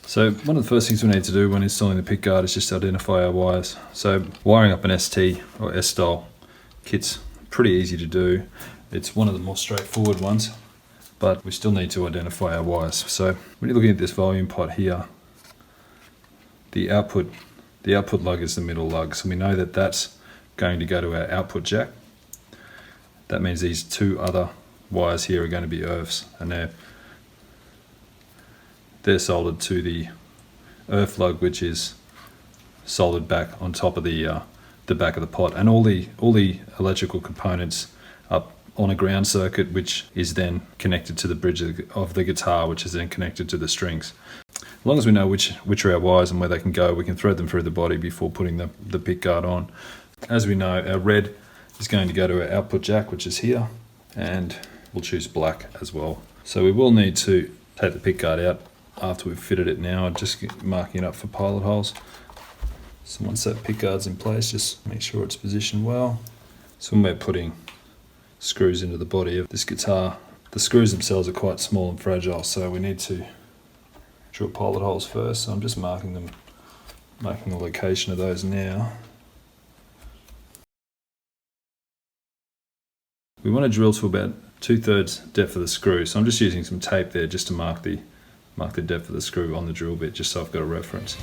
So one of the first things we need to do when installing the pickguard is just identify our wires. So wiring up an ST or S-style kit's pretty easy to do. It's one of the more straightforward ones, but we still need to identify our wires. So when you're looking at this volume pot here, the output lug is the middle lug. So we know that that's going to go to our output jack. That means these two other wires here are going to be earths, and they're soldered to the earth lug, which is soldered back on top of the back of the pot, and all the electrical components up on a ground circuit, which is then connected to the bridge of the guitar, which is then connected to the strings. As long as we know which are our wires and where they can go, we can thread them through the body before putting the pickguard on. As we know, our red is going to go to our output jack, which is here, and we'll choose black as well. So we will need to take the pickguard out after we've fitted it now, and just marking it up for pilot holes. So once that pickguard's in place, just make sure it's positioned well. So when we're putting screws into the body of this guitar, the screws themselves are quite small and fragile, so we need to drill pilot holes first. So I'm just marking the location of those now. We want to drill to about 2/3 depth of the screw, so I'm just using some tape there just to mark the depth of the screw on the drill bit, just so I've got a reference.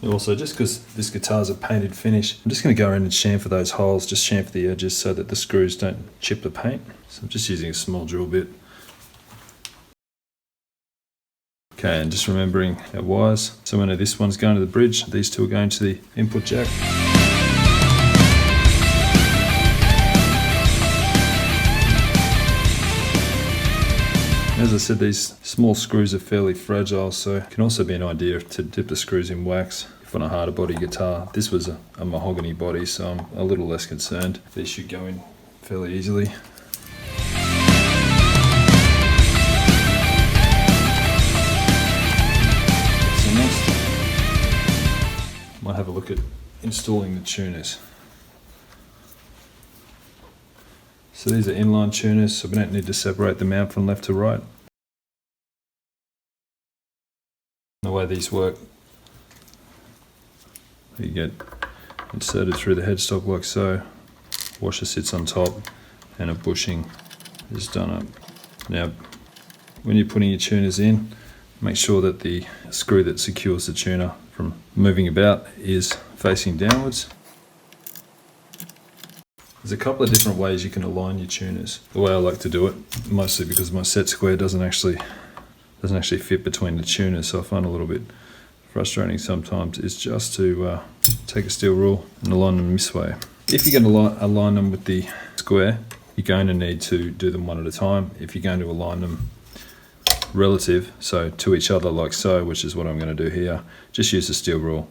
Also, just because this guitar's a painted finish, I'm just going to go around and chamfer those holes, just chamfer the edges so that the screws don't chip the paint. So I'm just using a small drill bit. Okay, and just remembering our wires. So we know this one's going to the bridge, these two are going to the input jack. As I said, these small screws are fairly fragile, so it can also be an idea to dip the screws in wax if on a harder body guitar. This was a mahogany body, so I'm a little less concerned. These should go in fairly easily. So next, might have a look at installing the tuners. So these are inline tuners, so we don't need to separate them out from left to right. The way these work, you get inserted through the headstock like so, washer sits on top, and a bushing is done up. Now, when you're putting your tuners in, make sure that the screw that secures the tuner from moving about is facing downwards. There's a couple of different ways you can align your tuners. The way I like to do it, mostly because my set square doesn't actually fit between the tuners, so I find it a little bit frustrating sometimes, is just to take a steel rule and align them this way. If you're going to align them with the square, you're going to need to do them one at a time. If you're going to align them relative, so to each other like so, which is what I'm going to do here, just use the steel rule.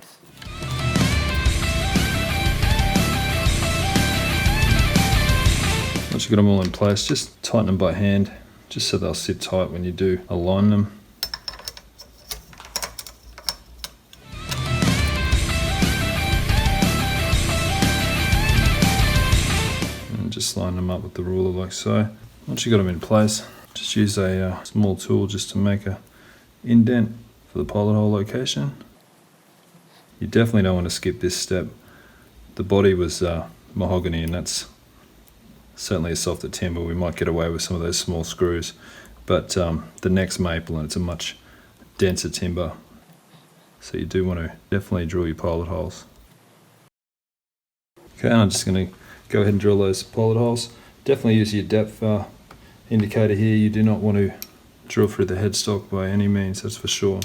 Once you've got them all in place, just tighten them by hand, just so they'll sit tight when you do align them. And just line them up with the ruler like so. Once you've got them in place, just use a small tool just to make an indent for the pilot hole location. You definitely don't want to skip this step. The body was mahogany, and that's certainly a softer timber. We might get away with some of those small screws, but the neck's maple and it's a much denser timber, so you do want to definitely drill your pilot holes. Okay, I'm just going to go ahead and drill those pilot holes. Definitely use your depth indicator here. You do not want to drill through the headstock by any means, that's for sure.